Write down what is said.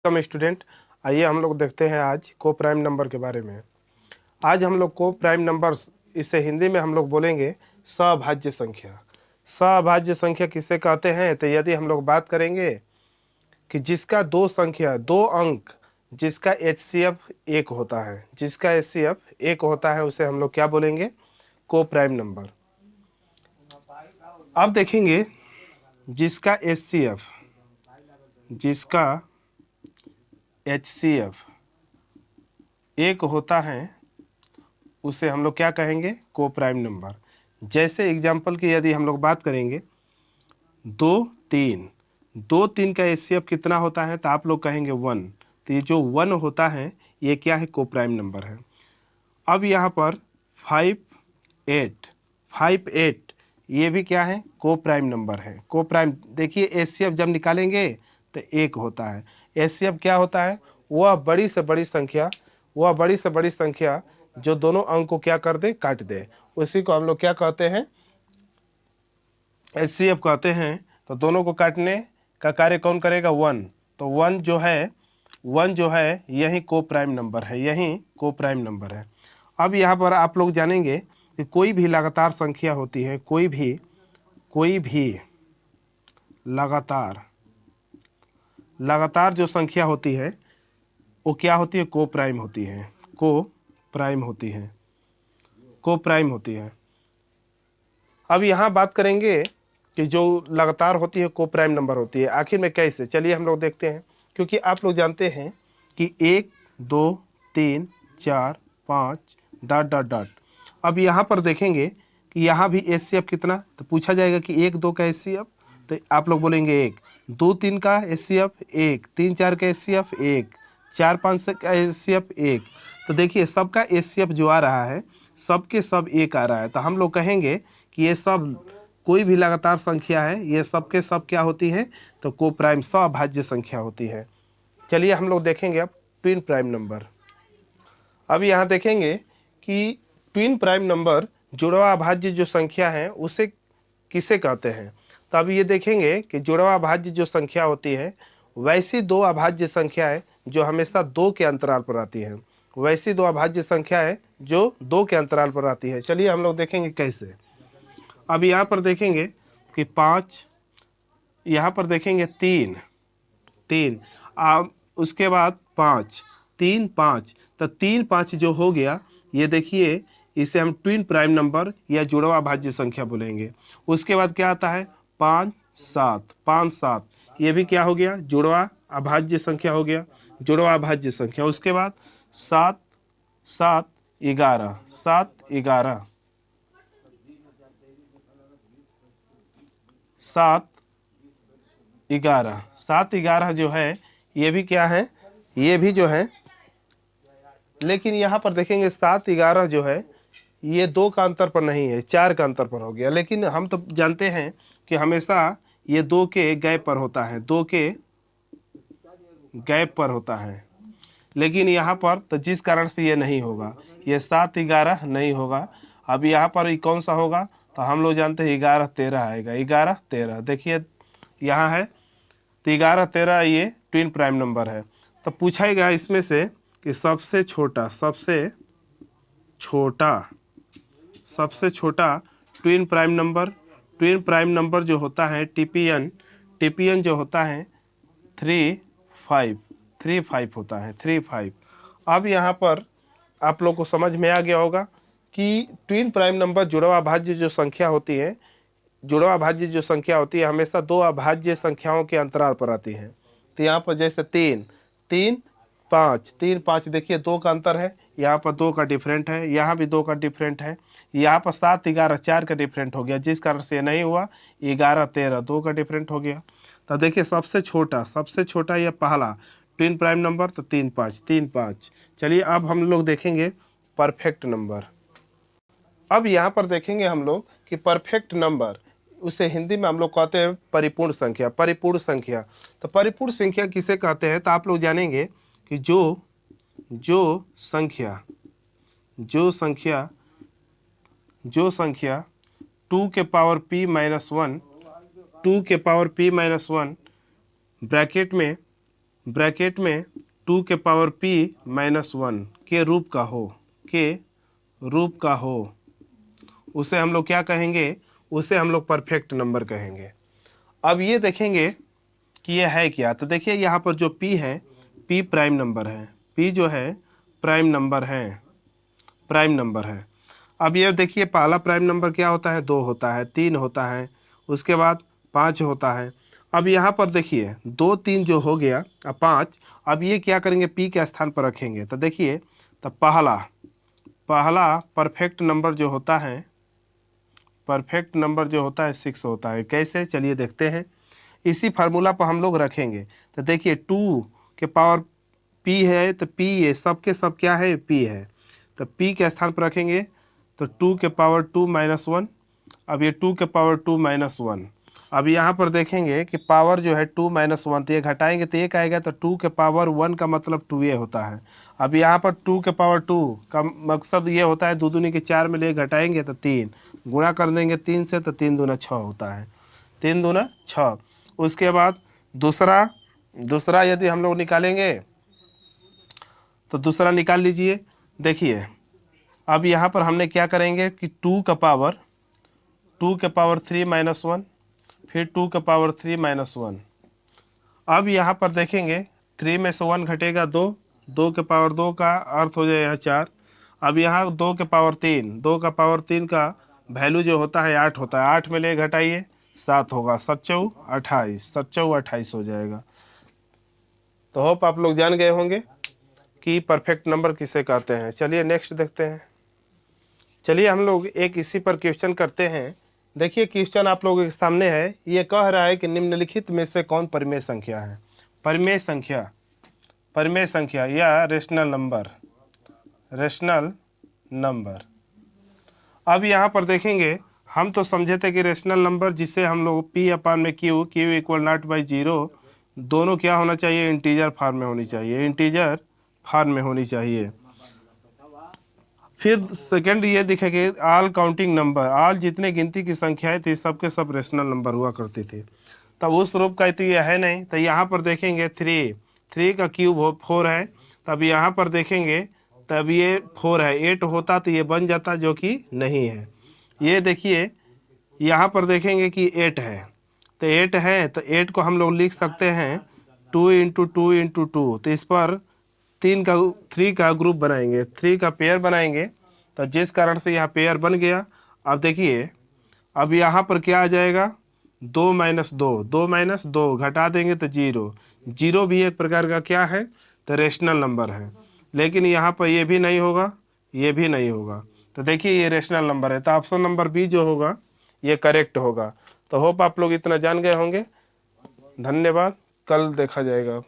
कम student, आइए हम लोग देखते हैं आज को प्राइम नंबर के बारे में। आज हम लोग को प्राइम नंबर्स, इसे हिंदी में हम लोग बोलेंगे सभाज्य संख्या। सभाज्य संख्या किसे कहते हैं? तो यदि हम लोग बात करेंगे कि जिसका दो संख्या, दो अंक, जिसका HCF 1 होता है, जिसका HCF 1 होता है, उसे हम लोग क्या बोलेंगे? को प्राइम नंबर। अब देखेंगे जिसका HCF, जिसका HCF 1 होता है, उसे हम लोग क्या कहेंगे? को प्राइम नंबर। जैसे एग्जाम्पल की यदि हम लोग बात करेंगे 2 3, 2 3 का HCF कितना होता है? तो आप लोग कहेंगे 1। तो ये जो 1 होता है ये क्या है? को प्राइम नंबर है। अब यहाँ पर 5 8, 5 8 ये भी क्या है? को प्राइम नंबर है। को प्राइम, देखिए HCF जब निकालेंगे तो 1 होता है। HCF क्या होता है? वह बड़ी से बड़ी संख्या, वह बड़ी से बड़ी संख्या जो दोनों अंक को क्या कर दे? काट दे। उसी को हम लोग क्या कहते हैं? HCF कहते हैं। तो दोनों को काटने का कार्य कौन करेगा? 1। तो 1 जो है यही को प्राइम नंबर है, यही को प्राइम नंबर है। अब यहाँ पर आप लोग जानेंगे कि कोई भी लगातार संख्या होती है, कोई भी लगातार जो संख्या होती है वो क्या होती है? को प्राइम होती है। को प्राइम होती है, को प्राइम होती है। अब यहाँ बात करेंगे कि जो लगातार होती है को प्राइम नंबर होती है, आखिर में कैसे? चलिए हम लोग देखते हैं। क्योंकि आप लोग जानते हैं कि 1 2 3 4 5 डॉट डॉट डॉट। अब यहाँ पर देखेंगे कि यहाँ भी HCF कितना? तो पूछा जाएगा कि 1 2 का HCF, तो आप लोग बोलेंगे 1। 2 3 का HCF 1, 3 4 का HCF 1, 4 5 का HCF 1। तो देखिए सबका HCF जो आ रहा है, सबके सब 1 आ रहा है। तो हम लोग कहेंगे कि ये सब कोई भी लगातार संख्या है, ये सब के सब क्या होती है? तो को प्राइम सभाज्य संख्या होती है। चलिए हम लोग देखेंगे अब ट्विन प्राइम नंबर। अब यहाँ देखेंगे कि ट्विन प्राइम नंबर, जुड़वा अभाज्य जो संख्या है, उसे किसे कहते हैं? तो अब ये देखेंगे कि जुड़वा अभाज्य जो संख्या होती है, वैसी दो अभाज्य संख्या है जो हमेशा 2 के अंतराल पर आती है। वैसी दो अभाज्य संख्या है जो 2 के अंतराल पर आती है। चलिए हम लोग देखेंगे कैसे। अब यहाँ पर देखेंगे कि 5, यहाँ पर देखेंगे 3, अब उसके बाद 5 3 5। तो 3 5 जो हो गया, ये देखिए इसे हम ट्विन प्राइम नंबर या जुड़वा अभाज्य संख्या बोलेंगे। उसके बाद क्या आता है? 5 7, ये भी क्या हो गया? जुड़वा अभाज्य संख्या हो गया, जुड़वा अभाज्य संख्या। उसके बाद 7 7 11, 7 11, 7 11, 7 11 जो है ये भी क्या है? ये भी जो है, लेकिन यहाँ पर देखेंगे 7 11 जो है ये 2 का अंतर पर नहीं है, 4 का अंतर पर हो गया। लेकिन हम तो जानते हैं कि हमेशा ये 2 के गैप पर होता है, 2 के गैप पर होता है। लेकिन यहाँ पर तो जिस कारण से ये नहीं होगा, ये 7 11 नहीं होगा। अब यहाँ पर ये कौन सा होगा? तो हम लोग जानते हैं 11 13 आएगा, 11 13। देखिए यहाँ है तो 11 13 ये ट्विन प्राइम नंबर है। तो पूछाएगा इसमें से कि सबसे छोटा ट्विन प्राइम नंबर जो होता है TPN जो होता है 3 5 होता है, 3 5। अब यहाँ पर आप लोग को समझ में आ गया होगा कि ट्विन प्राइम नंबर जुड़वा अभाज्य जो संख्या होती है, जुड़वा अभाज्य जो संख्या होती है हमेशा 2 अभाज्य संख्याओं के अंतराल पर आती है। तो यहाँ पर जैसे 3 5, देखिए 2 का अंतर है, यहाँ पर 2 का डिफरेंट है, यहाँ भी 2 का डिफरेंट है। यहाँ पर 7 11 4 का डिफरेंट हो गया, जिस कारण से ये नहीं हुआ। 11 13 2 का डिफरेंट हो गया। तो देखिए सबसे छोटा ये पहला ट्विन प्राइम नंबर, तो 3 5। चलिए अब हम लोग देखेंगे परफेक्ट नंबर। अब यहाँ पर देखेंगे हम लोग कि परफेक्ट नंबर, उसे हिंदी में हम लोग कहते हैं परिपूर्ण संख्या। तो परिपूर्ण संख्या किसे कहते हैं? तो आप लोग जानेंगे कि जो संख्या 2 के पावर p-1 ब्रैकेट में ब्रैकेट में 2 के पावर p माइनस 1 के रूप का हो, उसे हम लोग क्या कहेंगे? उसे हम लोग परफेक्ट नंबर कहेंगे। अब ये देखेंगे कि ये है क्या। तो देखिए यहाँ पर जो p है, p प्राइम नंबर है, p जो है प्राइम नंबर है। अब ये देखिए पहला प्राइम नंबर क्या होता है? 2 होता है, 3 होता है, उसके बाद 5 होता है। अब यहाँ पर देखिए 2 3 जो हो गया, अब 5, अब ये क्या करेंगे? p के स्थान पर रखेंगे। तो देखिए, तो पहला परफेक्ट नंबर जो होता है, 6 होता है। कैसे? चलिए देखते हैं। इसी फार्मूला पर हम लोग रखेंगे। तो देखिए 2 के पावर p है, तो p ये सब के सब क्या है? p है। तो p के स्थान पर रखेंगे तो 2 के पावर 2 माइनस 1। अब ये 2 के पावर 2 माइनस 1। अब यहाँ पर देखेंगे कि पावर जो है 2 माइनस 1, तो ये घटाएंगे तो एक आएगा, तो 2 के पावर 1 का मतलब 2a होता है। अब यहाँ पर 2 के पावर 2 का मकसद ये होता है, 2 दूनी के 4 में ले घटाएंगे तो 3, गुणा कर देंगे 3 से, तो 3 दूना 6 होता है, 3 दूना 6। उसके बाद दूसरा यदि हम लोग निकालेंगे तो दूसरा निकाल लीजिए। देखिए अब यहाँ पर हमने क्या करेंगे कि 2 के पावर 3 माइनस 1, फिर 2 के पावर 3 माइनस 1। अब यहाँ पर देखेंगे 3 में से 1 घटेगा 2, 2 के पावर 2 का अर्थ हो जाएगा 4। अब यहाँ 2 के पावर 3 का वैल्यू जो होता है 8 होता है, 8 में ले घटाइए 7 होगा, 7 चौ 28 हो जाएगा। तो होप आप लोग जान गए होंगे कि परफेक्ट नंबर किसे कहते हैं। चलिए नेक्स्ट देखते हैं। चलिए हम लोग एक इसी पर क्वेश्चन करते हैं। देखिए क्वेश्चन आप लोगों के सामने है। ये कह रहा है कि निम्नलिखित में से कौन परिमेय संख्या है? परिमेय संख्या या रेशनल नंबर। अब यहाँ पर देखेंगे, हम तो समझे थे कि रेशनल नंबर जिसे हम लोग p अपान में q इक्वल नॉट बाई 0, दोनों क्या होना चाहिए? इंटीजर फॉर्म में होनी चाहिए। फिर सेकंड ये दिखेगा ऑल काउंटिंग नंबर, ऑल जितने गिनती की संख्याएं थी सबके सब रेशनल नंबर हुआ करती थी। तब उस रूप का तो ये है नहीं। तो यहाँ पर देखेंगे 3 का क्यूब 4 है, तब यहाँ पर देखेंगे तब ये 4 है, 8 होता तो ये बन जाता, जो कि नहीं है। ये देखिए यहाँ पर देखेंगे कि 8 है, तो 8 है, तो 8 को हम लोग लिख सकते हैं 2 इंटू 2 इंटू 2। तो इस पर 3 का ग्रुप बनाएंगे, 3 का पेयर बनाएंगे, तो जिस कारण से यहाँ पेयर बन गया। अब देखिए अब यहाँ पर क्या आ जाएगा? 2 माइनस 2 घटा देंगे तो 0 भी एक प्रकार का क्या है? तो रेशनल नंबर है। लेकिन यहाँ पर ये भी नहीं होगा, तो देखिए ये रेशनल नंबर है। तो ऑप्शन नंबर बी जो होगा ये करेक्ट होगा। तो होप आप लोग इतना जान गए होंगे। धन्यवाद, कल देखा जाएगा।